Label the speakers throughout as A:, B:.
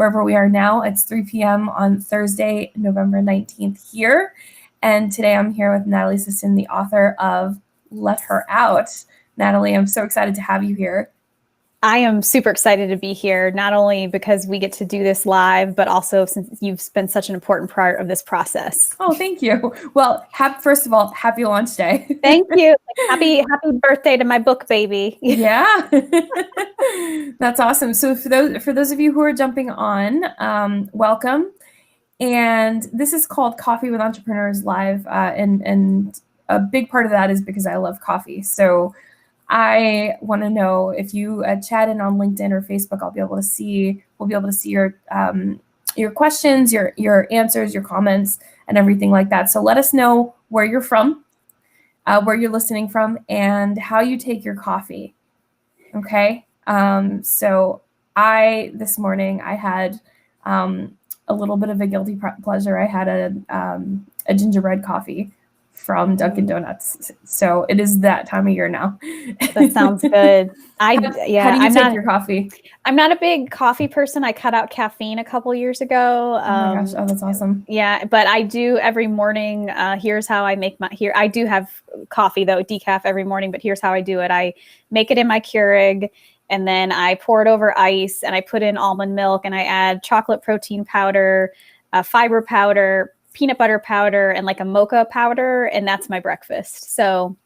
A: wherever we are now. It's 3 p.m. on Thursday, November 19th here. And today I'm here with Natalie Siston, the author of Let Her Out. Natalie, I'm so excited to have you here.
B: I am super excited to be here, not only because we get to do this live, but also since you've been such an important part of this process.
A: Oh, thank you. Well, first of all, happy launch day.
B: Thank you. Happy birthday to my book baby.
A: Yeah, that's awesome. So for those of you who are jumping on, welcome. And this is called Coffee with Entrepreneurs Live, and a big part of that is because I love coffee. So I want to know if you chat in on LinkedIn or Facebook. We'll be able to see your questions, your answers, your comments, and everything like that. So let us know where you're from, where you're listening from, and how you take your coffee. Okay. So this morning I had a little bit of a guilty pleasure. I had a gingerbread coffee from Dunkin' Donuts. So it is that time of year now.
B: That sounds good. How do
A: you take your coffee?
B: I'm not a big coffee person. I cut out caffeine a couple years ago.
A: Oh my gosh. Oh, that's awesome.
B: Yeah, but I do every morning. Here's how I make I do have coffee though, decaf every morning, but here's how I do it. I make it in my Keurig, and then I pour it over ice, and I put in almond milk, and I add chocolate protein powder, fiber powder, peanut butter powder, and like a mocha powder, and that's my breakfast. So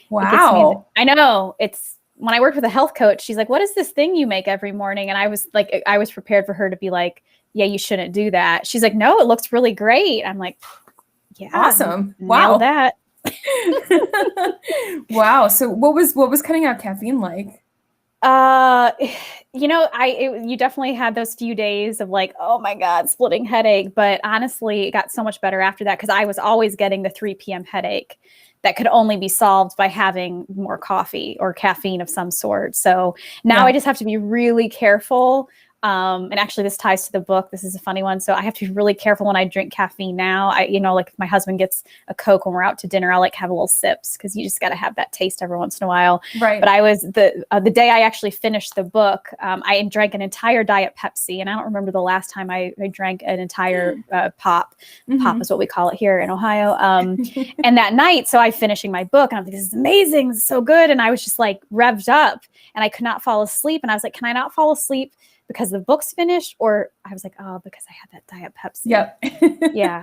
A: wow.
B: I know, it's when I worked with a health coach, she's like, what is this thing you make every morning? And I was prepared for her to be like, yeah, you shouldn't do that. She's like, no, it looks really great. I'm like, yeah,
A: awesome. Wow.
B: That.
A: Wow. So what was cutting out caffeine like?
B: You definitely had those few days of like, oh my God, splitting headache. But honestly, it got so much better after that, because I was always getting the 3 p.m. headache that could only be solved by having more coffee or caffeine of some sort. So now I just have to be really careful. And actually this ties to the book. This is a funny one. So I have to be really careful when I drink caffeine now. Like if my husband gets a Coke when we're out to dinner, I'll like have a little sips, because you just got to have that taste every once in a while.
A: Right.
B: But I was the day I actually finished the book, I drank an entire Diet Pepsi, and I don't remember the last time I drank an entire pop. Mm-hmm. Pop is what we call it here in Ohio. And that night, so I'm finishing my book, and I'm like, this is amazing. This is so good. And I was just like revved up, and I could not fall asleep. And I was like, can I not fall asleep because the book's finished? Or I was like, oh, because I had that Diet Pepsi.
A: Yep.
B: Yeah,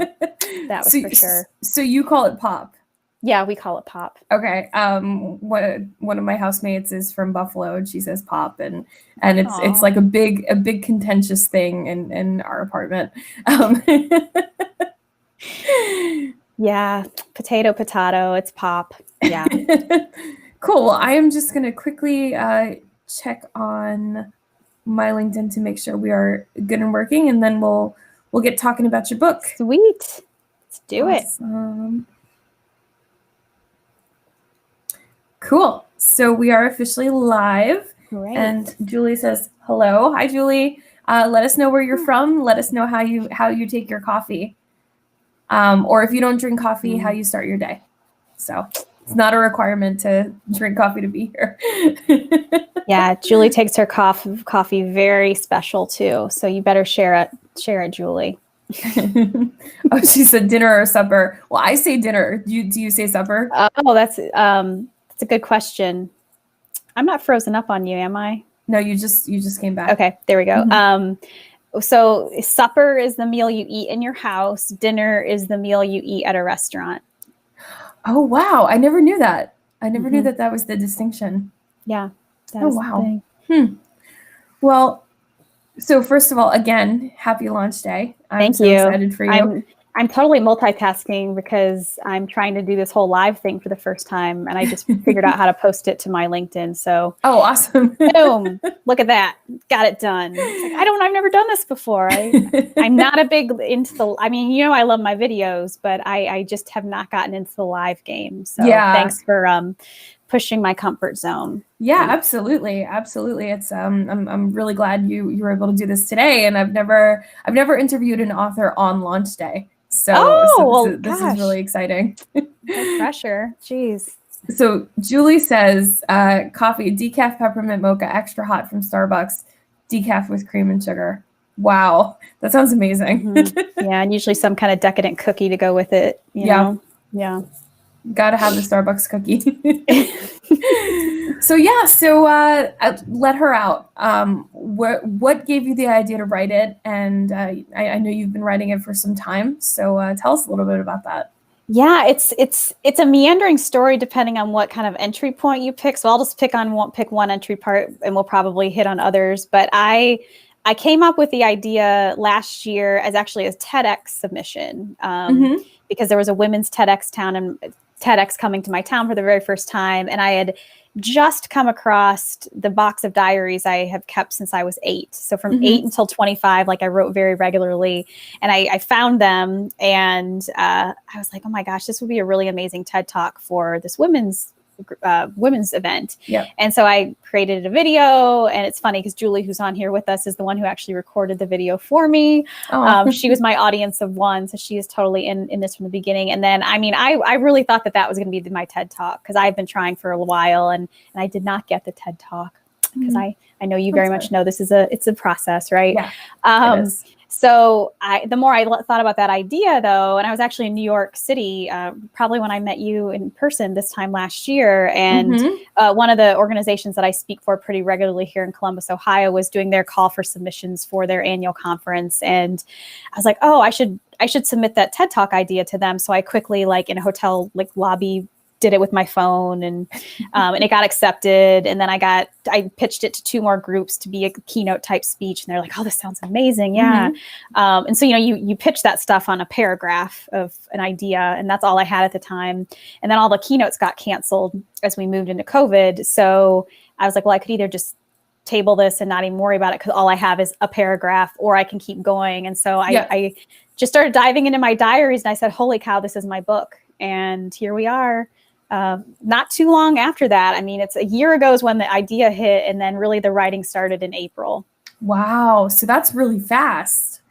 B: that was for sure.
A: So you call it pop?
B: Yeah, we call it pop.
A: Okay. One of my housemates is from Buffalo, and she says pop, and it's like a big contentious thing in our apartment.
B: Yeah, potato, it's pop. Yeah.
A: Cool. Well, I am just gonna quickly check on my LinkedIn to make sure we are good and working, and then we'll get talking about your book.
B: Sweet. Let's do it.
A: Cool. So we are officially live.
B: Great.
A: And Julie says hello. Hi, Julie. Let us know where you're from. Let us know how you take your coffee, or if you don't drink coffee, how you start your day. So it's not a requirement to drink coffee to be here.
B: Yeah, Julie takes her coffee very special too. So you better share it, Julie.
A: Oh, she said dinner or supper. Well, I say dinner. Do you say supper?
B: That's a good question. I'm not frozen up on you, am I?
A: No, you just came back.
B: Okay, there we go.
A: Mm-hmm.
B: So supper is the meal you eat in your house. Dinner is the meal you eat at a restaurant.
A: Oh, wow. I never knew that. I never knew that was the distinction.
B: Yeah.
A: Oh, wow. Well, so first of all, again, happy launch day. I'm so excited for you.
B: I'm totally multitasking because I'm trying to do this whole live thing for the first time, and I just figured out how to post it to my LinkedIn. So,
A: oh, awesome!
B: Boom! Look at that, got it done. It's like, I've never done this before. I'm not a big into the. I mean, I love my videos, but I just have not gotten into the live game. So, thanks for pushing my comfort zone.
A: Yeah, absolutely. It's I'm really glad you were able to do this today, and I've never interviewed an author on launch day. So this is really exciting.
B: No pressure. Jeez.
A: So Julie says coffee, decaf peppermint mocha, extra hot from Starbucks, decaf with cream and sugar. Wow. That sounds amazing.
B: Yeah. And usually some kind of decadent cookie to go with it. You know? Yeah.
A: Got to have the Starbucks cookie. So let her out. What gave you the idea to write it? And I know you've been writing it for some time. So tell us a little bit about that.
B: Yeah, it's a meandering story depending on what kind of entry point you pick. So I'll just pick one entry part, and we'll probably hit on others. But I came up with the idea last year as actually a TEDx submission because there was a women's TEDx coming to my town for the very first time, and I had just come across the box of diaries I have kept since I was 8. So from 8 until 25, like I wrote very regularly, and I found them, and I was like, oh my gosh, this would be a really amazing TED Talk for this women's event.
A: Yeah.
B: And so I created a video, and it's funny because Julie, who's on here with us, is the one who actually recorded the video for me. She was my audience of one. So she is totally in this from the beginning. And then, I really thought that was going to be my TED Talk because I've been trying for a while, and I did not get the TED Talk because I know you very much know it's a process, right?
A: Yeah, it is.
B: So the more I thought about that idea, though, and I was actually in New York City, probably when I met you in person this time last year. And one of the organizations that I speak for pretty regularly here in Columbus, Ohio, was doing their call for submissions for their annual conference. And I was like, oh, I should submit that TED Talk idea to them. So I quickly, like in a hotel lobby, did it with my phone, and it got accepted. And then I pitched it to 2 more groups to be a keynote type speech. And they're like, oh, this sounds amazing. Yeah. And so, you pitch that stuff on a paragraph of an idea, and that's all I had at the time. And then all the keynotes got canceled as we moved into COVID. So I was like, well, I could either just table this and not even worry about it because all I have is a paragraph, or I can keep going. And so I just started diving into my diaries, and I said, holy cow, this is my book. And here we are. Not too long after that. It's a year ago is when the idea hit, and then really the writing started in April.
A: Wow. So that's really fast.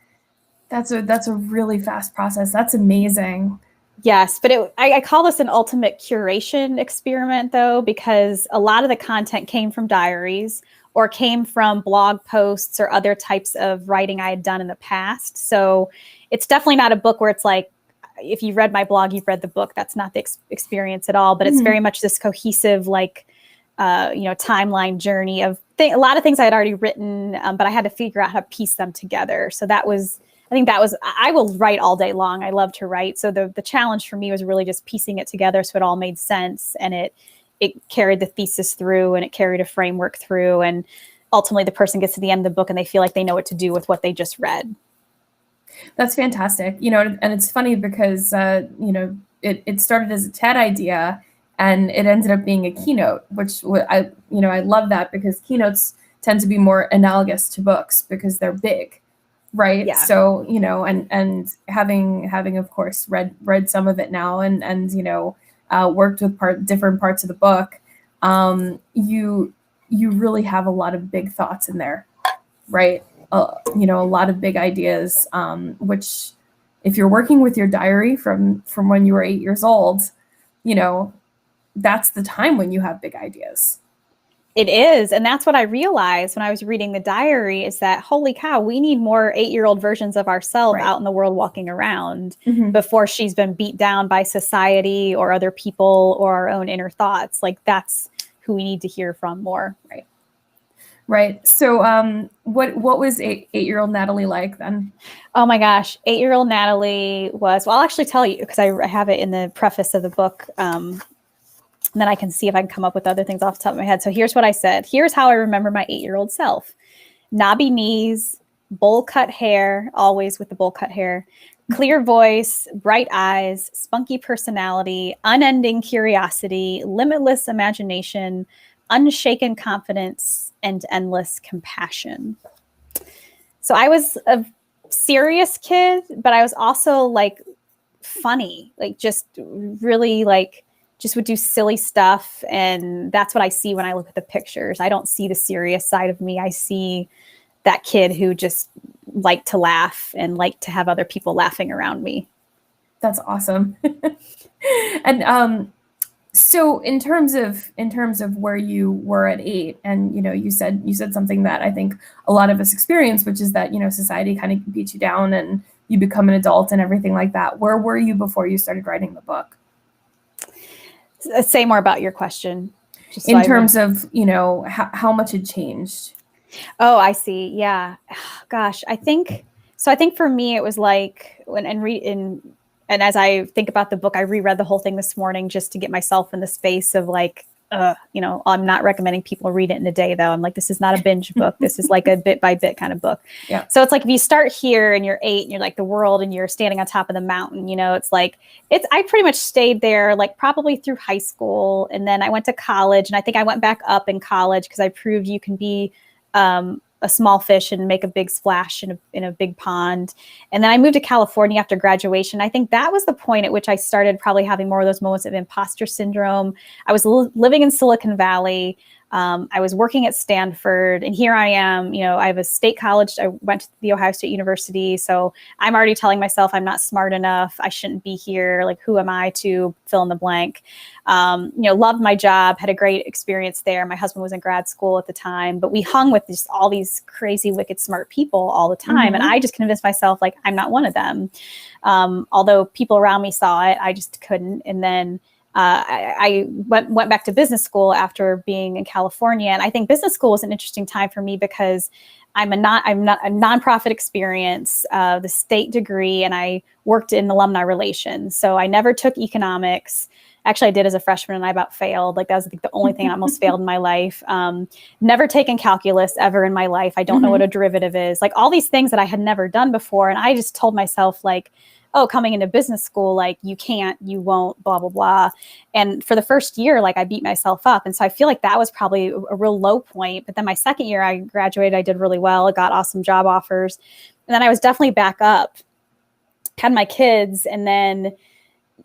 A: That's a really fast process. That's amazing.
B: Yes, but I call this an ultimate curation experiment, though, because a lot of the content came from diaries or came from blog posts or other types of writing I had done in the past. So it's definitely not a book where it's like, if you read my blog, you've read the book. That's not the experience at all, but it's very much this cohesive, timeline journey of a lot of things I had already written, but I had to figure out how to piece them together. So I will write all day long. I love to write. So the challenge for me was really just piecing it together so it all made sense, and it carried the thesis through, and it carried a framework through. And ultimately the person gets to the end of the book and they feel like they know what to do with what they just read.
A: That's fantastic. And it's funny because, it started as a TED idea, and it ended up being a keynote, which I love that because keynotes tend to be more analogous to books because they're big, right?
B: Yeah.
A: So, and having of course read some of it now and worked with different parts of the book, you really have a lot of big thoughts in there, right? A lot of big ideas, which if you're working with your diary from when you were 8 years old, that's the time when you have big ideas.
B: It is. And that's what I realized when I was reading the diary is that, holy cow, we need more 8-year-old versions of ourselves out in the world walking around before she's been beat down by society or other people or our own inner thoughts. Like that's who we need to hear from more.
A: Right. So what was 8-year-old Natalie like then?
B: Oh my gosh. 8-year-old Natalie was, well, I'll actually tell you because I have it in the preface of the book. And then I can see if I can come up with other things off the top of my head. So here's what I said. Here's how I remember my 8-year-old self. Knobby knees, bowl cut hair, always with the bowl cut hair, clear voice, bright eyes, spunky personality, unending curiosity, limitless imagination, unshaken confidence, and endless compassion. So I was a serious kid, but I was also like funny, like just really just would do silly stuff. And that's what I see when I look at the pictures. I don't see the serious side of me. I see that kid who just liked to laugh and liked to have other people laughing around me.
A: That's awesome. And So in terms of where you were at 8, and you said something that I think a lot of us experience, which is that society kind of beats you down and you become an adult and everything like that. Where were you before you started writing the book?
B: Say more about your question.
A: In terms of how much had changed.
B: Oh, I see. Yeah. Gosh, I think for me it was like and as I think about the book, I reread the whole thing this morning just to get myself in the space of like, I'm not recommending people read it in a day though. I'm like, this is not a binge book. This is like a bit by bit kind of book.
A: Yeah.
B: So it's like, if you start here and you're 8 and you're like the world and you're standing on top of the mountain, I pretty much stayed there like probably through high school. And then I went to college, and I think I went back up in college because I proved you can be a small fish and make a big splash in a big pond. And then I moved to California after graduation. I think that was the point at which I started probably having more of those moments of imposter syndrome. I was living in Silicon Valley. I was working at Stanford, and here I am, I have a state college. I went to the Ohio State University. So I'm already telling myself I'm not smart enough. I shouldn't be here. Like, who am I to fill in the blank? Loved my job, had a great experience there. My husband was in grad school at the time, but we hung with just all these crazy, wicked, smart people all the time. Mm-hmm. And I just convinced myself, like, I'm not one of them. Although people around me saw it, I just couldn't. And then I went back to business school after being in California. And I think business school was an interesting time for me because I'm not a nonprofit experience, the state degree, and I worked in alumni relations. So I never took economics. Actually, I did as a freshman, and I about failed. Like, that was the only thing I almost failed in my life. Never taken calculus ever in my life. I don't know what a derivative is. Like, all these things that I had never done before. And I just told myself, like, oh, coming into business school, like, you can't, you won't, blah, blah, blah. And for the first year, like, I beat myself up. And so I feel like that was probably a real low point. But then my second year, I graduated, I did really well. I got awesome job offers. And then I was definitely back up, had my kids. And then,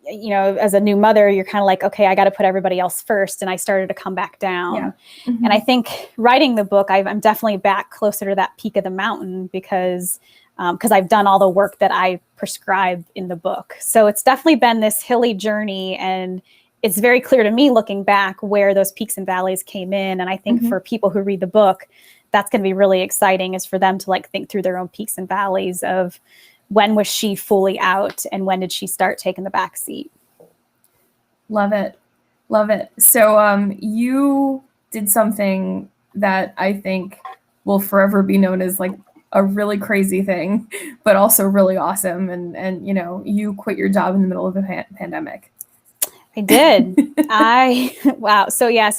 B: as a new mother, you're kind of like, okay, I got to put everybody else first. And I started to come back down. Yeah. Mm-hmm. And I think writing the book, I'm definitely back closer to that peak of the mountain because I've done all the work that I prescribe in the book. So it's definitely been this hilly journey, and it's very clear to me looking back where those peaks and valleys came in. And I think for people who read the book, that's going to be really exciting, is for them to like think through their own peaks and valleys of when was she fully out and when did she start taking the back seat.
A: Love it. Love it. So you did something that I think will forever be known as like a really crazy thing, but also really awesome. And you quit your job in the middle of a pandemic.
B: I did. Wow. So yeah,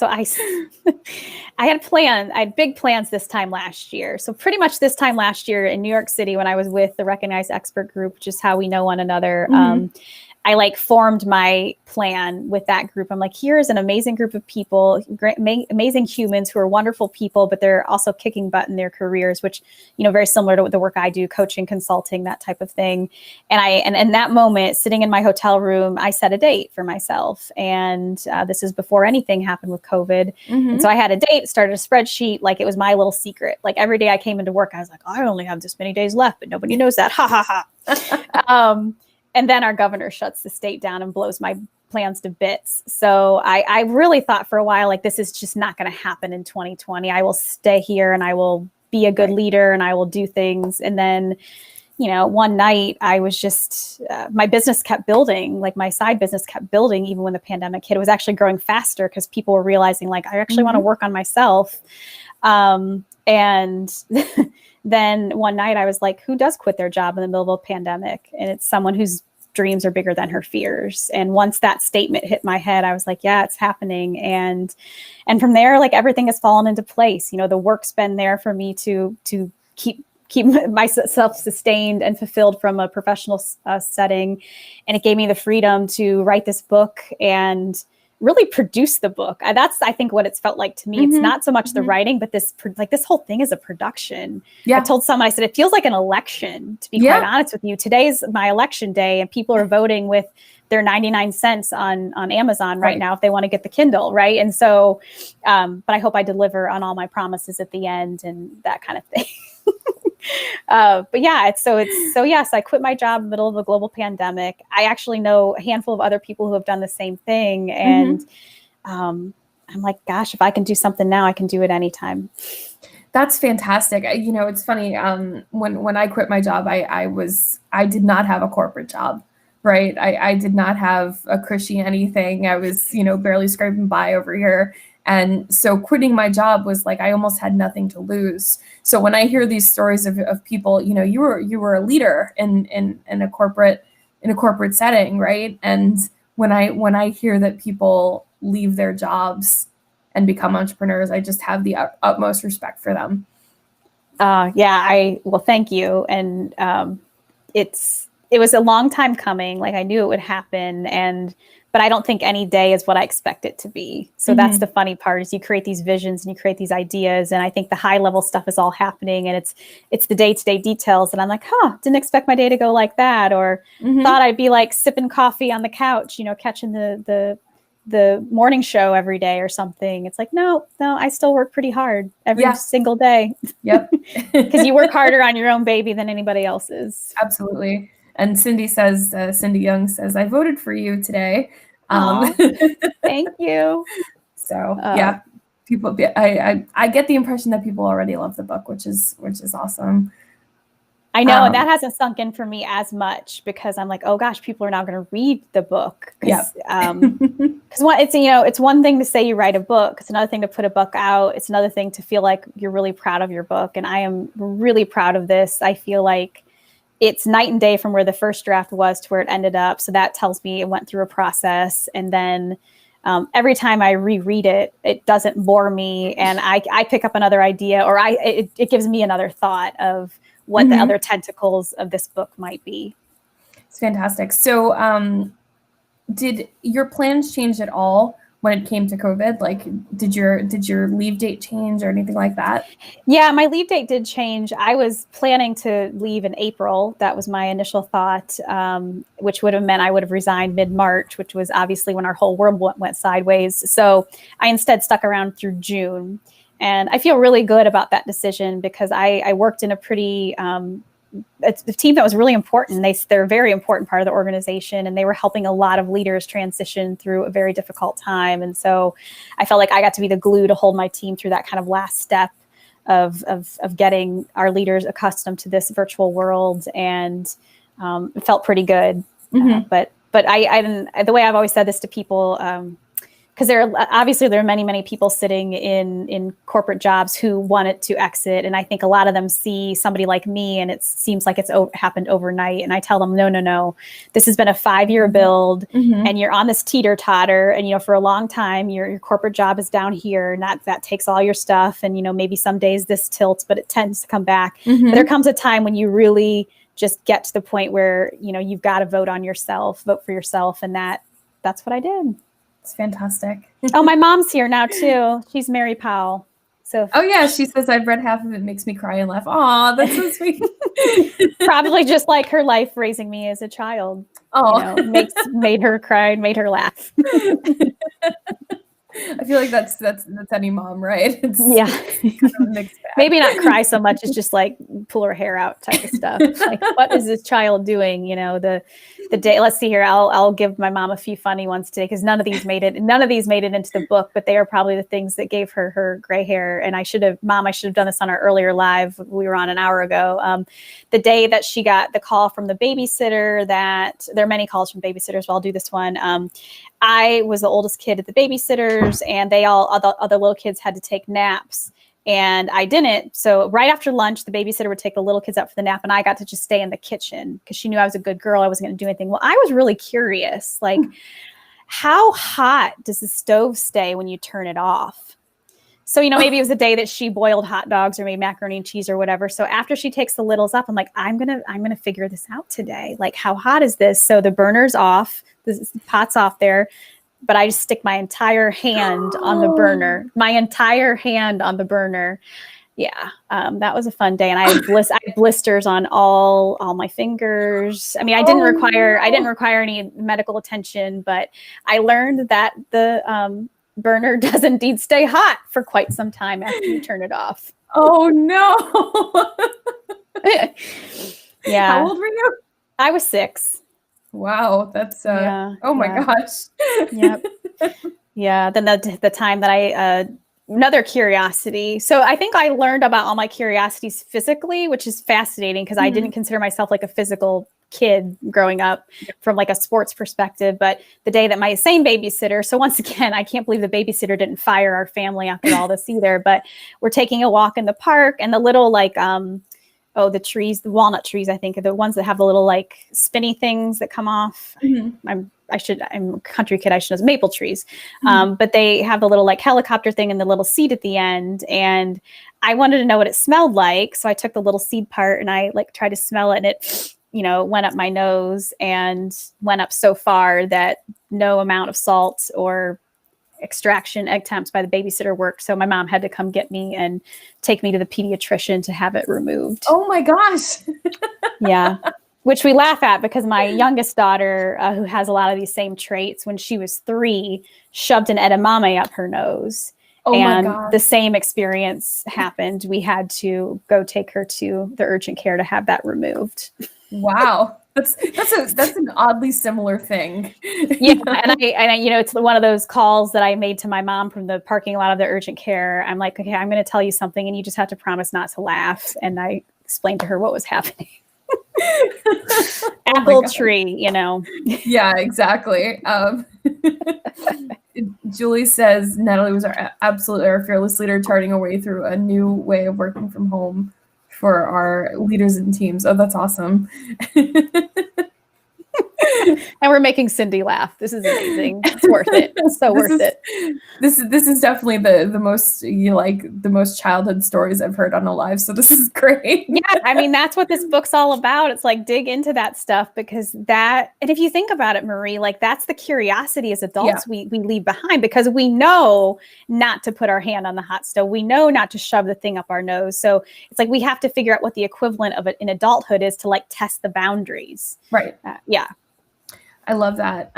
B: I had big plans this time last year. So pretty much this time last year in New York City, when I was with the Recognized Expert Group, which is how we know one another, I like formed my plan with that group. I'm like, here's an amazing group of people, great, amazing humans who are wonderful people, but they're also kicking butt in their careers, which, very similar to the work I do, coaching, consulting, that type of thing. And in that moment, sitting in my hotel room, I set a date for myself. And this is before anything happened with COVID. And so I had a date, started a spreadsheet, like it was my little secret. Like every day I came into work, I was like, I only have this many days left, but nobody knows that. Ha ha ha. And then our governor shuts the state down and blows my plans to bits. So I really thought for a while, like, this is just not going to happen in 2020. I will stay here and I will be a good leader and I will do things. And then, one night I was just, my business kept building, like my side business kept building even when the pandemic hit. It was actually growing faster because people were realizing, like, I actually want to work on myself. And then one night I was like, who does quit their job in the middle of a pandemic? And it's someone whose dreams are bigger than her fears. And once that statement hit my head, I was like, yeah, it's happening. And from there, like, everything has fallen into place. The work's been there for me to keep myself sustained and fulfilled from a professional setting. And it gave me the freedom to write this book and really produce the book. That's, I think, what it's felt like to me. It's not so much the writing, but this whole thing is a production. Yeah. I told someone, I said, it feels like an election, to be quite honest with you. Today's my election day, and people are voting with their 99 cents on Amazon right now if they want to get the Kindle, right? And so, but I hope I deliver on all my promises at the end and that kind of thing. But yeah, so yes, I quit my job in the middle of a global pandemic. I actually know a handful of other people who have done the same thing. And I'm like, gosh, if I can do something now, I can do it anytime.
A: That's fantastic. You know, it's funny. When I quit my job, I did not have a corporate job, right? I did not have a cushy anything. I was, you know, barely scraping by over here. And so quitting my job was like, I almost had nothing to lose. So when I hear these stories of people, you know, you were a leader in a corporate setting, right? And when I hear that people leave their jobs and become entrepreneurs, I just have the utmost respect for them.
B: Well, thank you. And it was a long time coming. Like I knew it would happen, but I don't think any day is what I expect it to be. So that's the funny part, is you create these visions and you create these ideas. And I think the high level stuff is all happening, and it's the day-to-day details. And I'm like, didn't expect my day to go like that. Or thought I'd be like sipping coffee on the couch, you know, catching the morning show every day or something. It's like, no, I still work pretty hard every single day.
A: Yep.
B: Because you work harder on your own baby than anybody else's.
A: Absolutely. And Cindy Young says, I voted for you today.
B: Thank you.
A: So yeah, people, I get the impression that people already love the book, which is awesome.
B: I know, and that hasn't sunk in for me as much, because I'm like, oh gosh, people are now going to read the book. Because it's one thing to say you write a book. It's another thing to put a book out. It's another thing to feel like you're really proud of your book. And I am really proud of this. I feel like it's night and day from where the first draft was to where it ended up. So that tells me it went through a process. And then every time I reread it, it doesn't bore me. And I pick up another idea, or it gives me another thought of what the other tentacles of this book might be.
A: It's fantastic. So did your plans change at all when it came to COVID? Like, did your leave date change or anything like that?
B: Yeah, my leave date did change. I was planning to leave in April. That was my initial thought, which would have meant I would have resigned mid-March, which was obviously when our whole world went sideways. So I instead stuck around through June. And I feel really good about that decision, because I worked in a pretty it's a team that was really important. They're a very important part of the organization, and they were helping a lot of leaders transition through a very difficult time. And so I felt like I got to be the glue to hold my team through that kind of last step of getting our leaders accustomed to this virtual world. And it felt pretty good. But I the way I've always said this to people, because there are many people sitting in corporate jobs who wanted to exit. And I think a lot of them see somebody like me, and it seems like it's happened overnight. And I tell them, no, this has been a 5-year build, and you're on this teeter totter. And, you know, for a long time, your corporate job is down here, and that takes all your stuff. And, you know, maybe some days this tilts, but it tends to come back. But there comes a time when you really just get to the point where, you know, you've got to vote for yourself. And that's what I did.
A: It's fantastic.
B: Oh, my mom's here now too. She's Mary Powell. So
A: yeah, she says I've read half of it, makes me cry and laugh. Aw, that's so sweet.
B: Probably just like her life raising me as a child.
A: Oh,
B: you know, made her cry and made her laugh.
A: I feel like that's any mom, right? It's kind of a mixed bag.
B: Maybe not cry so much as just like pull her hair out type of stuff. Like, what is this child doing? You know, the day. Let's see here. I'll give my mom a few funny ones today, because none of these made it into the book, but they are probably the things that gave her gray hair. And I should have done this on our earlier live. We were on an hour ago. The day that she got the call from the babysitter, that there are many calls from babysitters, but I'll do this one. I was the oldest kid at the babysitters, and all the other little kids had to take naps. And I didn't. So right after lunch, the babysitter would take the little kids out for the nap, and I got to just stay in the kitchen because she knew I was a good girl. I wasn't going to do anything. Well, I was really curious, like, how hot does the stove stay when you turn it off? So, you know, maybe it was a day that she boiled hot dogs or made macaroni and cheese or whatever. So after she takes the littles up, I'm like, I'm going to figure this out today. Like, how hot is this? So the burner's off, the pot's off there. But I just stick my entire hand on the burner. Yeah, that was a fun day, and I had blisters on all my fingers. I mean, I didn't require any medical attention, but I learned that the burner does indeed stay hot for quite some time after you turn it off.
A: Oh no.
B: Yeah.
A: How old were you?
B: I was 6.
A: Wow, that's
B: Yeah.
A: oh my
B: Yeah.
A: gosh.
B: Yep. Yeah. Then the time that another curiosity. So I think I learned about all my curiosities physically, which is fascinating because I didn't consider myself like a physical kid growing up from like a sports perspective. But the day that my same babysitter, so once again, I can't believe the babysitter didn't fire our family after all this either, but we're taking a walk in the park and the little like, the trees, the walnut trees, I think are the ones that have the little like spinny things that come off. I'm a country kid. I should know maple trees. But they have the little like helicopter thing and the little seed at the end. And I wanted to know what it smelled like. So I took the little seed part and I like tried to smell it and it, went up my nose and went up so far that no amount of salt or extraction attempts by the babysitter worked. So my mom had to come get me and take me to the pediatrician to have it removed.
A: Oh my gosh.
B: Yeah. Which we laugh at because my youngest daughter, who has a lot of these same traits, when she was 3, shoved an edamame up her nose.
A: Oh my
B: and
A: gosh.
B: the same experience happened. We had to go take her to the urgent care to have that removed.
A: Wow. That's an oddly similar thing.
B: Yeah. And I, it's one of those calls that I made to my mom from the parking lot of the urgent care. I'm like, okay, I'm going to tell you something and you just have to promise not to laugh. And I explained to her what was happening. Apple tree,
A: Yeah, exactly. Julie says Natalie was our fearless leader, charting a way through a new way of working from home for our leaders and teams. Oh, that's awesome.
B: And we're making Cindy laugh. This is amazing. It's worth it. It's so worth it.
A: This is definitely the most the most childhood stories I've heard on a live. So this is great.
B: Yeah, I mean that's what this book's all about. It's like dig into that stuff because and if you think about it, Marie, like that's the curiosity as adults we leave behind because we know not to put our hand on the hot stove. We know not to shove the thing up our nose. So it's like we have to figure out what the equivalent of it in adulthood is to like test the boundaries.
A: Right.
B: Yeah.
A: I love that.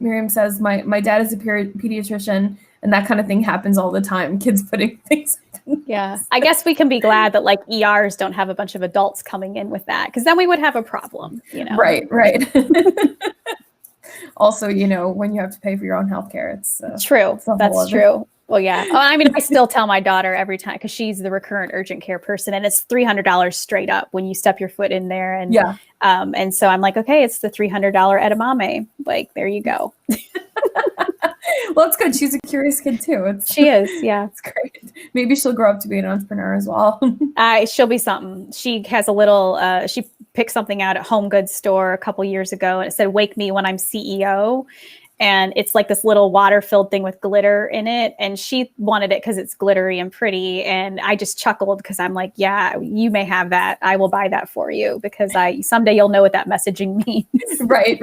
A: Miriam says, my dad is a pediatrician and that kind of thing happens all the time. Kids putting things.
B: Yeah. I guess we can be glad that like ERs don't have a bunch of adults coming in with that because then we would have a problem,
A: Right. Also, when you have to pay for your own healthcare, it's
B: true. That's true. Well, yeah. I mean, I still tell my daughter every time because she's the recurrent urgent care person and it's $300 straight up when you step your foot in there. And and so I'm like, okay, it's the $300 edamame. Like, there you go.
A: Well, it's good. She's a curious kid too.
B: She is. Yeah.
A: It's great. Maybe she'll grow up to be an entrepreneur as well.
B: She'll be something. She has a little, she picked something out at Home Goods store a couple years ago and it said, "Wake me when I'm CEO." And it's like this little water-filled thing with glitter in it. And she wanted it because it's glittery and pretty. And I just chuckled because I'm like, yeah, you may have that. I will buy that for you because someday you'll know what that messaging means.
A: Right.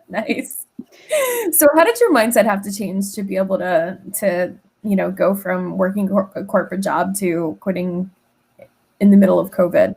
A: Nice. So how did your mindset have to change to be able to go from working a corporate job to quitting in the middle of COVID?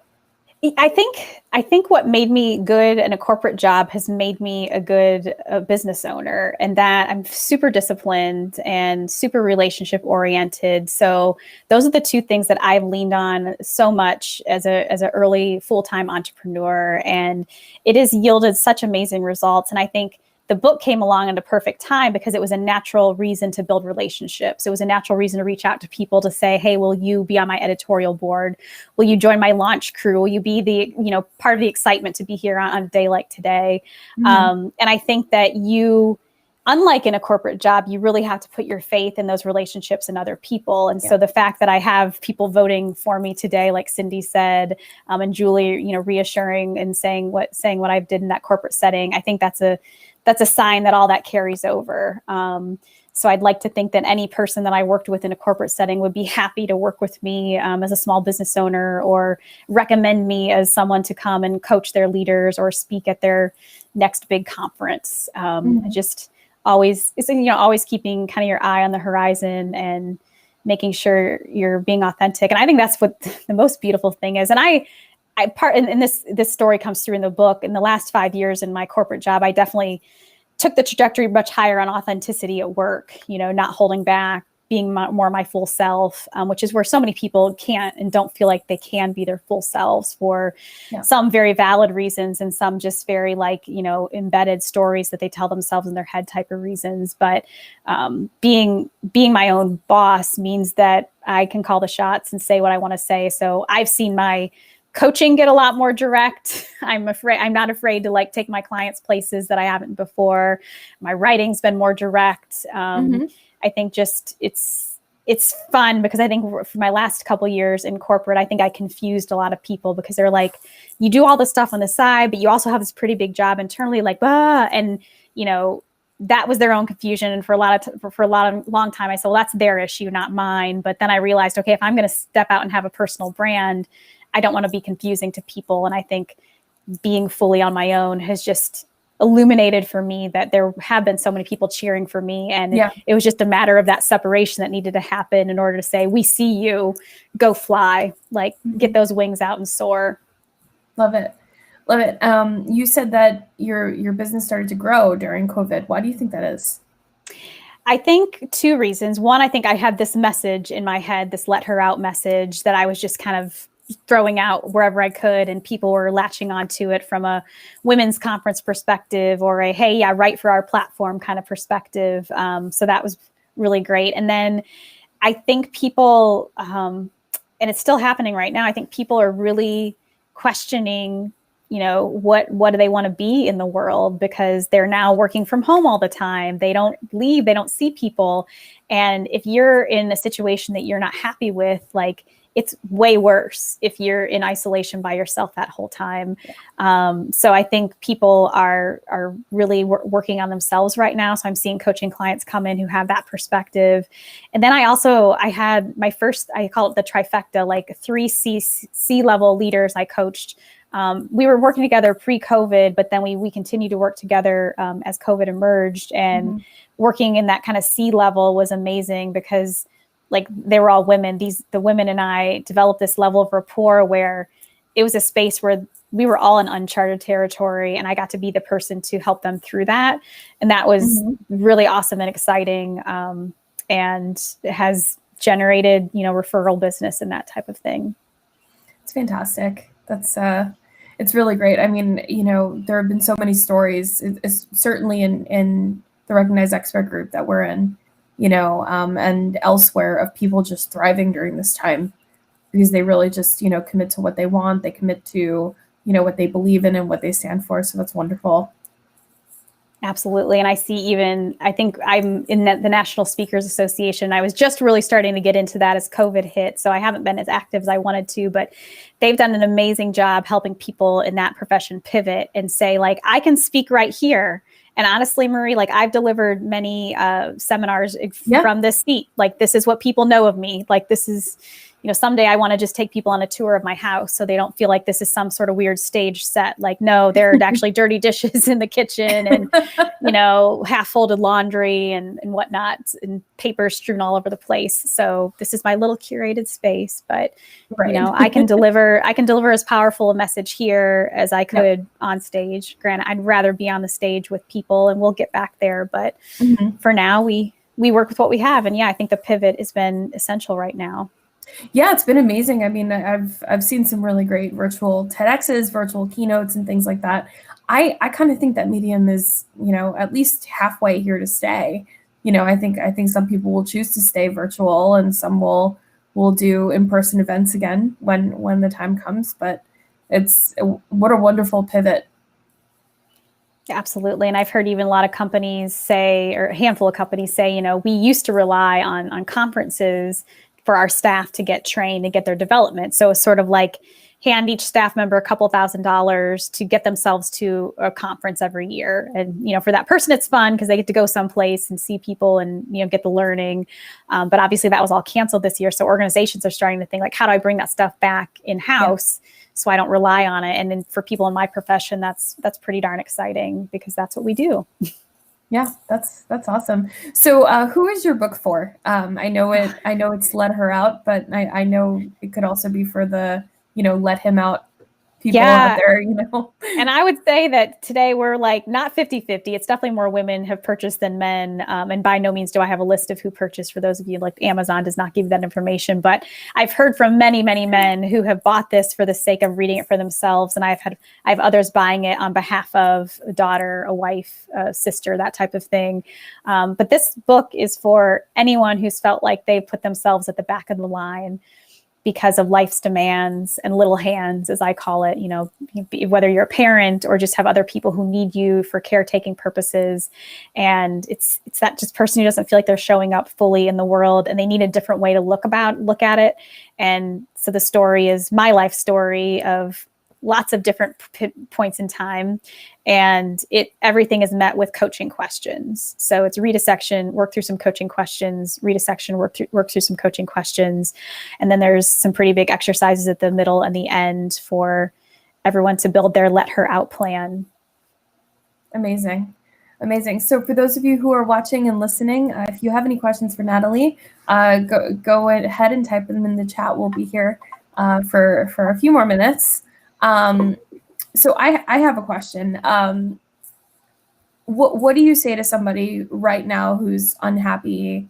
B: I think what made me good in a corporate job has made me a good business owner, and that I'm super disciplined and super relationship oriented. So those are the two things that I've leaned on so much as an early full-time entrepreneur, and it has yielded such amazing results. And I think the book came along at a perfect time because it was a natural reason to build relationships. It was a natural reason to reach out to people to say, hey, will you be on my editorial board? Will you join my launch crew? Will you be the, part of the excitement to be here on a day like today? And I think that unlike in a corporate job, you really have to put your faith in those relationships and other people. And so the fact that I have people voting for me today, like Cindy said, and Julie, reassuring and saying what I did in that corporate setting, I think that's a sign that all that carries over. So I'd like to think that any person that I worked with in a corporate setting would be happy to work with me as a small business owner or recommend me as someone to come and coach their leaders or speak at their next big conference. Just always keeping kind of your eye on the horizon and making sure you're being authentic. And I think that's what the most beautiful thing is. And and this story comes through in the book. In the last 5 years in my corporate job, I definitely took the trajectory much higher on authenticity at work, not holding back, being more my full self, which is where so many people can't and don't feel like they can be their full selves for some very valid reasons, and some just very like, embedded stories that they tell themselves in their head type of reasons. But being my own boss means that I can call the shots and say what I want to say. So I've seen my coaching get a lot more direct. I'm not afraid to like take my clients places that I haven't before. My writing's been more direct. I think just it's fun because I think for my last couple years in corporate, I think I confused a lot of people because they're like, you do all this stuff on the side, but you also have this pretty big job internally, like, and that was their own confusion. And for a long time, I said, well, that's their issue, not mine. But then I realized, okay, if I'm going to step out and have a personal brand, I don't want to be confusing to people. And I think being fully on my own has just illuminated for me that there have been so many people cheering for me. And it was just a matter of that separation that needed to happen in order to say, we see you, go fly, like get those wings out and soar.
A: Love it. Love it. You said that your business started to grow during COVID. Why do you think that is?
B: I think two reasons. One, I think I had this message in my head, this let her out message that I was just kind of throwing out wherever I could, and people were latching onto it from a women's conference perspective or a, hey, write for our platform kind of perspective. So that was really great. And then I think people, and it's still happening right now, I think people are really questioning, what do they want to be in the world, because they're now working from home all the time. They don't leave, they don't see people. And if you're in a situation that you're not happy with, like, it's way worse if you're in isolation by yourself that whole time. So I think people are really working on themselves right now. So I'm seeing coaching clients come in who have that perspective. And then I had my first, I call it the trifecta, like 3 C-level leaders I coached. We were working together pre-COVID, but then we continued to work together as COVID emerged. And working in that kind of C-level was amazing because like they were all women. The women and I developed this level of rapport where it was a space where we were all in uncharted territory, and I got to be the person to help them through that. And that was really awesome and exciting. And it has generated, referral business and that type of thing.
A: It's fantastic. That's it's really great. I mean, there have been so many stories, certainly in the Recognized Expert group that we're in, and elsewhere, of people just thriving during this time because they really just, commit to what they want. They commit to, what they believe in and what they stand for. So that's wonderful.
B: Absolutely. And I think I'm in the National Speakers Association. I was just really starting to get into that as COVID hit. So I haven't been as active as I wanted to, but they've done an amazing job helping people in that profession pivot and say, like, I can speak right here. And honestly, Marie, like I've delivered many seminars from this seat. Like, this is what people know of me. Like, this is, someday I want to just take people on a tour of my house so they don't feel like this is some sort of weird stage set. Like, no, there are actually dirty dishes in the kitchen and, half folded laundry and whatnot, and papers strewn all over the place. So this is my little curated space, but I can deliver as powerful a message here as I could on stage. Granted, I'd rather be on the stage with people, and we'll get back there. But for now, we work with what we have. And I think the pivot has been essential right now.
A: Yeah, it's been amazing. I mean, I've seen some really great virtual TEDx's, virtual keynotes, and things like that. I kind of think that medium is, at least halfway here to stay. I think some people will choose to stay virtual, and some will do in-person events again when the time comes. But what a wonderful pivot.
B: Absolutely. And I've heard even a lot of companies say, or a handful of companies say, we used to rely on conferences for our staff to get trained and get their development. So it's sort of like hand each staff member a couple $1,000s to get themselves to a conference every year. And, for that person, it's fun because they get to go someplace and see people and, get the learning. But obviously that was all canceled this year. So organizations are starting to think, like, how do I bring that stuff back in-house so I don't rely on it? And then for people in my profession, that's pretty darn exciting because that's what we do.
A: Yeah, that's awesome. So who is your book for? I know it's Let Her Out, but I know it could also be for the, Let Him Out people out there, you know?
B: And I would say that today we're like not 50-50. It's definitely more women have purchased than men. And by no means do I have a list of who purchased. For those of you, like, Amazon does not give you that information. But I've heard from many, many men who have bought this for the sake of reading it for themselves. And I have others buying it on behalf of a daughter, a wife, a sister, that type of thing. But this book is for anyone who's felt like they've put themselves at the back of the line because of life's demands and little hands, as I call it, you know, whether you're a parent or just have other people who need you for caretaking purposes. And it's that just person who doesn't feel like they're showing up fully in the world, and they need a different way to look at it. And so the story is my life story of lots of different points in time, and everything is met with coaching questions. So it's read a section, work through some coaching questions, read a section, work through some coaching questions. And then there's some pretty big exercises at the middle and the end for everyone to build their let her out plan.
A: Amazing. So for those of you who are watching and listening, if you have any questions for Natalie, go ahead and type them in the chat. We'll be here for a few more minutes. So I have a question. What do you say to somebody right now who's unhappy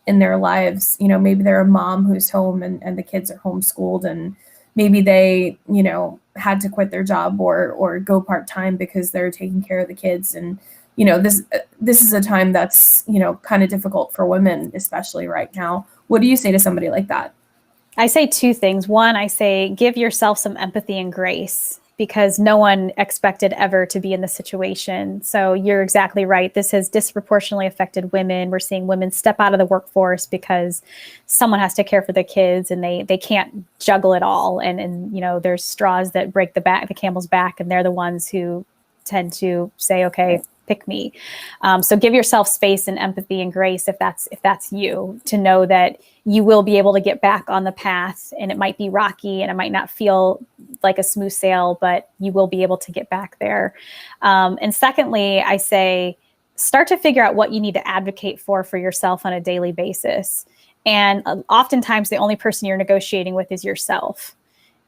A: in their lives? You know, maybe they're a mom who's home and the kids are homeschooled, and maybe they, you know, had to quit their job or go part-time because they're taking care of the kids. And, you know, this is a time that's, you know, kind of difficult for women, especially right now. What do you say to somebody like that?
B: I say two things. One, I say give yourself some empathy and grace, because no one expected ever to be in this situation. So you're exactly right. This has disproportionately affected women. We're seeing women step out of the workforce because someone has to care for the kids, and they can't juggle it all. And you know, there's straws that break the camel's back, and they're the ones who tend to say, okay, pick me. So give yourself space and empathy and grace if that's you, to know that you will be able to get back on the path, and it might be rocky and it might not feel like a smooth sail, but you will be able to get back there. And secondly, I say, start to figure out what you need to advocate for yourself on a daily basis. And oftentimes the only person you're negotiating with is yourself.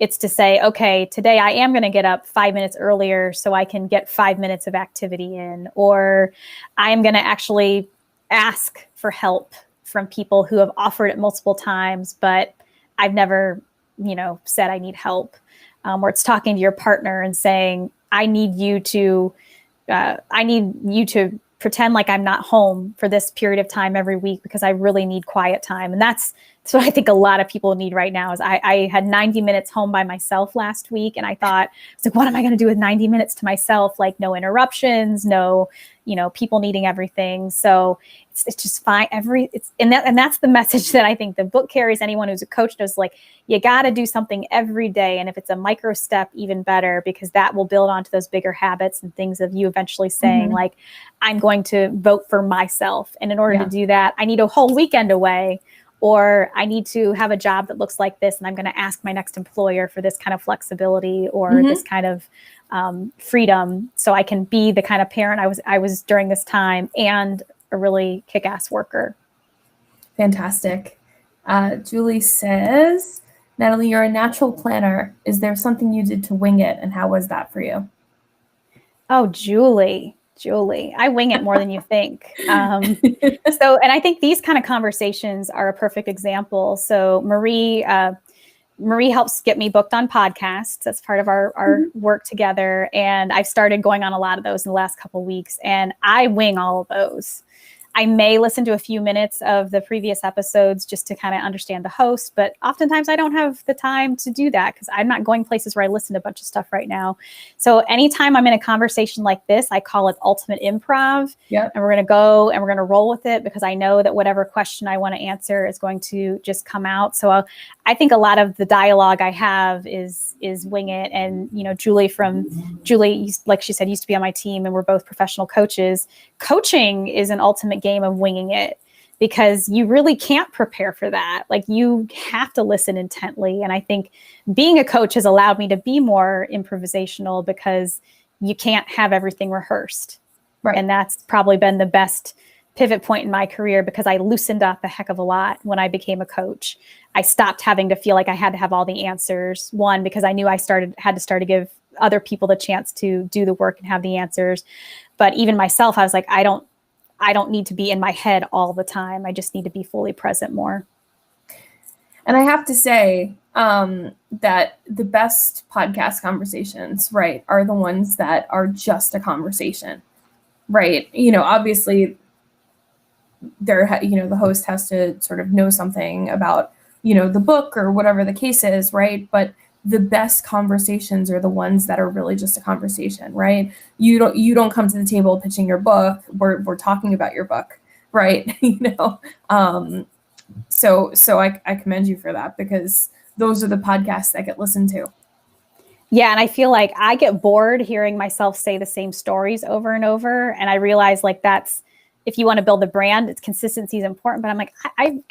B: It's to say, okay, today I am going to get up 5 minutes earlier so I can get 5 minutes of activity in, or I am going to actually ask for help from people who have offered it multiple times, but I've never, you know, said I need help. Or it's talking to your partner and saying, I need you to pretend like I'm not home for this period of time every week because I really need quiet time. And that's what I think a lot of people need right now. Is I had 90 minutes home by myself last week, and I thought, it's like, what am I going to do with 90 minutes to myself? Like, no interruptions, no, you know, people needing everything. So it's just fine. And that's the message that I think the book carries. Anyone who's a coach knows, like, you got to do something every day. And if it's a micro step, even better, because that will build onto those bigger habits and things of you eventually saying, like, I'm going to vote for myself. And in order to do that, I need a whole weekend away, or I need to have a job that looks like this. And I'm going to ask my next employer for this kind of flexibility or this kind of freedom, so I can be the kind of parent I was during this time, and a really kick-ass worker.
A: Fantastic. Julie says, Natalie, you're a natural planner. Is there something you did to wing it, and how was that for you?
B: Oh, Julie, I wing it more than you think. And I think these kind of conversations are a perfect example. So Marie helps get me booked on podcasts. That's part of our work together. And I've started going on a lot of those in the last couple of weeks, and I wing all of those. I may listen to a few minutes of the previous episodes just to kind of understand the host, but oftentimes I don't have the time to do that because I'm not going places where I listen to a bunch of stuff right now. So anytime I'm in a conversation like this, I call it ultimate improv.
A: Yep.
B: And we're going to go and we're going to roll with it, because I know that whatever question I want to answer is going to just come out. So I think a lot of the dialogue I have is wing it. And, you know, Julie, like she said, used to be on my team, and we're both professional coaches. Coaching is an ultimate game of winging it, because you really can't prepare for that. Like, you have to listen intently. And I think being a coach has allowed me to be more improvisational, because you can't have everything rehearsed. Right. And that's probably been the best pivot point in my career because I loosened up a heck of a lot when I became a coach. I stopped having to feel like I had to have all the answers. One, because I knew I had to start to give other people the chance to do the work and have the answers. But even myself, I was like, I don't need to be in my head all the time. I just need to be fully present more.
A: And I have to say that the best podcast conversations, right, are the ones that are just a conversation, right? Obviously the host has to sort of know something about, the book or whatever the case is, right? But the best conversations are the ones that are really just a conversation, right? You don't come to the table pitching your book. We're talking about your book, right? So I commend you for that, because those are the podcasts that get listened to.
B: Yeah. And I feel like I get bored hearing myself say the same stories over and over. And I realize like if you want to build a brand, it's consistency is important, but I'm like,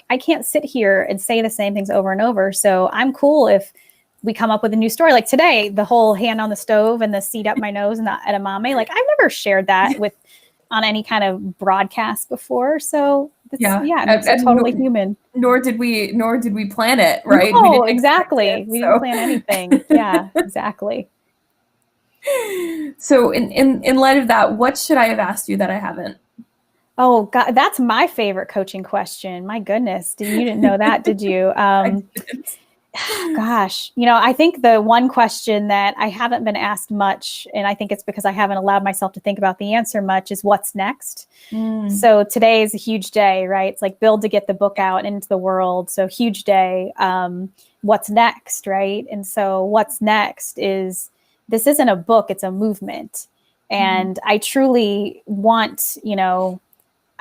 B: I can't sit here and say the same things over and over. So I'm cool if we come up with a new story. Like today, the whole hand on the stove and the seat up my nose and the edamame, like I've never shared that on any kind of broadcast before. So it's totally human.
A: Nor did we plan it, right?
B: No, exactly. We didn't plan anything. Yeah, exactly.
A: So in light of that, what should I have asked you that I haven't?
B: Oh God, that's my favorite coaching question. My goodness. You didn't know that, did you?
A: I didn't.
B: Gosh, I think the one question that I haven't been asked much, and I think it's because I haven't allowed myself to think about the answer much, is what's next. So today is a huge day, right? It's like build to get the book out into the world. So huge day. What's next, right? And so what's next this isn't a book, it's a movement. And I truly want,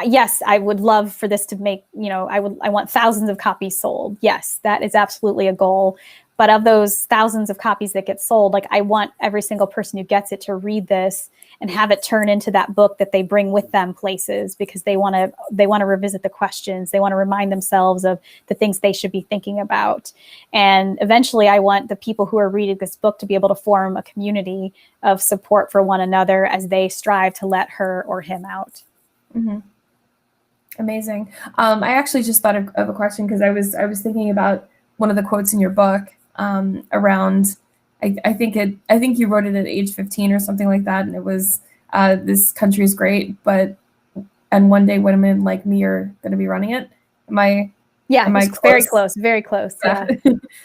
B: yes, I would love for this to make, I want thousands of copies sold. Yes, that is absolutely a goal. But of those thousands of copies that get sold, like I want every single person who gets it to read this and have it turn into that book that they bring with them places, because they want to revisit the questions. They want to remind themselves of the things they should be thinking about. And eventually I want the people who are reading this book to be able to form a community of support for one another as they strive to let her or him out.
A: Mm-hmm. Amazing. I actually just thought of a question, because I was thinking about one of the quotes in your book around. I think you wrote it at age 15 or something like that, and it was this country is great, and one day women like me are going to be running it. Am I close?
B: Very close, very close. Yeah.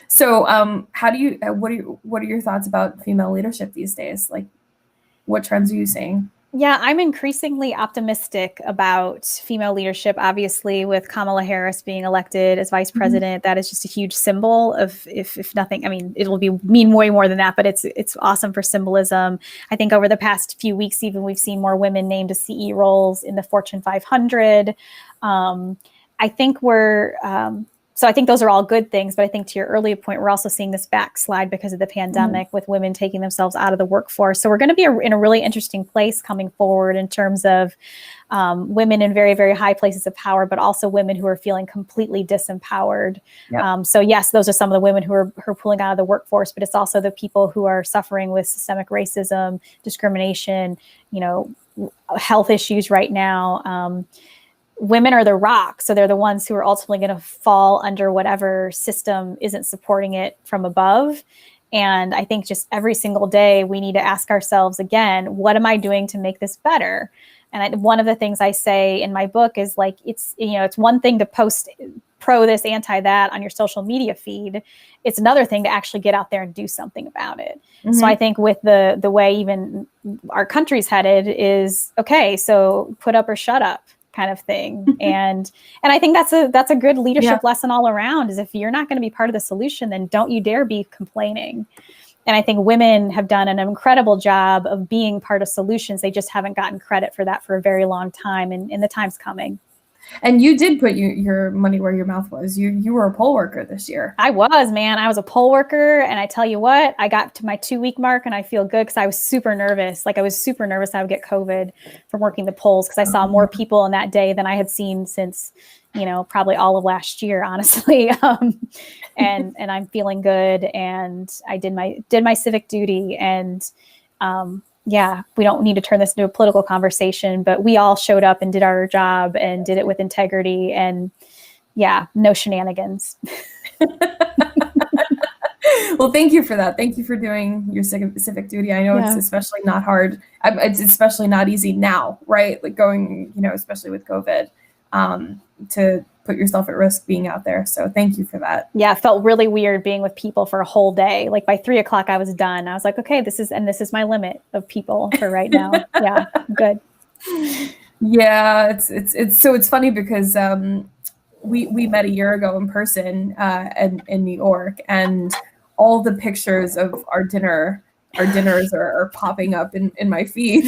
A: So, what are your thoughts about female leadership these days? Like, what trends are you seeing?
B: Yeah, I'm increasingly optimistic about female leadership. Obviously, with Kamala Harris being elected as vice president, that is just a huge symbol of, if nothing, I mean, it'll mean way more than that, but it's awesome for symbolism. I think over the past few weeks, even we've seen more women named to CE roles in the Fortune 500. I think so I think those are all good things, but I think to your earlier point, we're also seeing this backslide because of the pandemic with women taking themselves out of the workforce. So we're going to be in a really interesting place coming forward in terms of women in very, very high places of power, but also women who are feeling completely disempowered. Yep. So yes, those are some of the women who are pulling out of the workforce, but it's also the people who are suffering with systemic racism, discrimination, health issues right now. Women are the rock. So they're the ones who are ultimately going to fall under whatever system isn't supporting it from above. And I think just every single day we need to ask ourselves again, what am I doing to make this better? And one of the things I say in my book is like, it's one thing to post pro this, anti that on your social media feed. It's another thing to actually get out there and do something about it. So I think with the way even our country's headed is, okay, so put up or shut up kind of thing. And I think that's a good leadership lesson all around, is if you're not going to be part of the solution, then don't you dare be complaining. And I think women have done an incredible job of being part of solutions. They just haven't gotten credit for that for a very long time. And the time's coming.
A: And you did put your money where your mouth was. You were a poll worker this year.
B: I was, man. I was a poll worker. And I tell you what, I got to my 2-week mark and I feel good because I was super nervous. Like I was super nervous I would get COVID from working the polls, because I saw more people in that day than I had seen since, probably all of last year, honestly. And I'm feeling good. And I did my civic duty. And yeah, we don't need to turn this into a political conversation, but we all showed up and did our job and did it with integrity, and yeah, no shenanigans.
A: Well, thank you for that. Thank you for doing your civic duty. I know it's especially not hard. It's especially not easy now, right? Like going, especially with COVID, to put yourself at risk being out there. So thank you for that.
B: Yeah, it felt really weird being with people for a whole day. Like by 3 o'clock, I was done. I was like, okay, this is my limit of people for right now. Yeah, good.
A: Yeah, it's funny because we met a year ago in person in New York, and all the pictures of our dinners are popping up in my feed,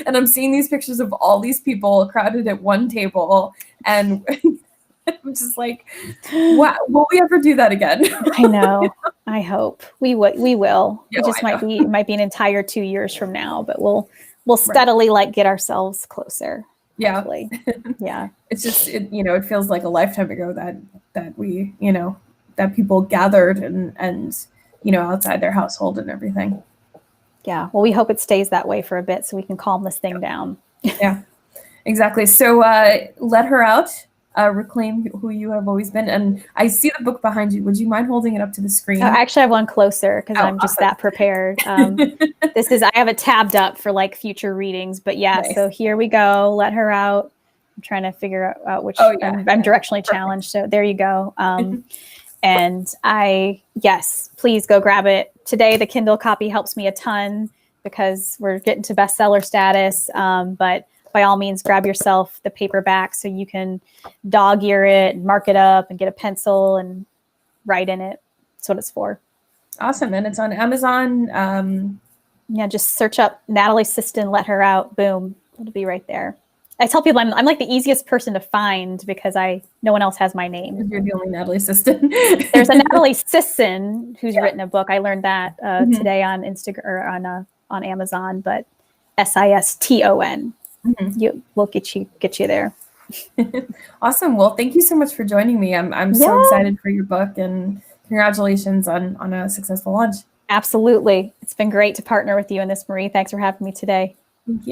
A: and I'm seeing these pictures of all these people crowded at one table, and I'm just like, wow, will we ever do that again?
B: I know. I hope we will.
A: Yeah,
B: it just might be an entire 2 years from now, but we'll steadily get ourselves closer.
A: Yeah.
B: Hopefully. Yeah.
A: It's just, it feels like a lifetime ago that we, that people gathered and outside their household and everything.
B: Yeah. Well, we hope it stays that way for a bit so we can calm this thing down.
A: Yeah, exactly. So let her out, reclaim who you have always been. And I see the book behind you. Would you mind holding it up to the screen?
B: I actually have one closer because I'm just that prepared. I have it tabbed up for future readings, but yeah, nice. So here we go. Let her out. I'm trying to figure out which I'm directionally challenged. So there you go. And yes, please go grab it. Today, the Kindle copy helps me a ton because we're getting to bestseller status. But by all means, grab yourself the paperback so you can dog ear it and mark it up and get a pencil and write in it. That's what it's for.
A: Awesome. And it's on Amazon.
B: Yeah, just search up Natalie Siston, Let Her Out. Boom. It'll be right there. I tell people I'm like the easiest person to find because no one else has my name.
A: You're the only Natalie Siston.
B: There's a Natalie Siston who's written a book. I learned that today on Instagram or on Amazon, but Siston. We'll get you there.
A: Awesome. Well, thank you so much for joining me. I'm so excited for your book, and congratulations on a successful launch.
B: Absolutely. It's been great to partner with you in this, Marie. Thanks for having me today.
A: Thank you.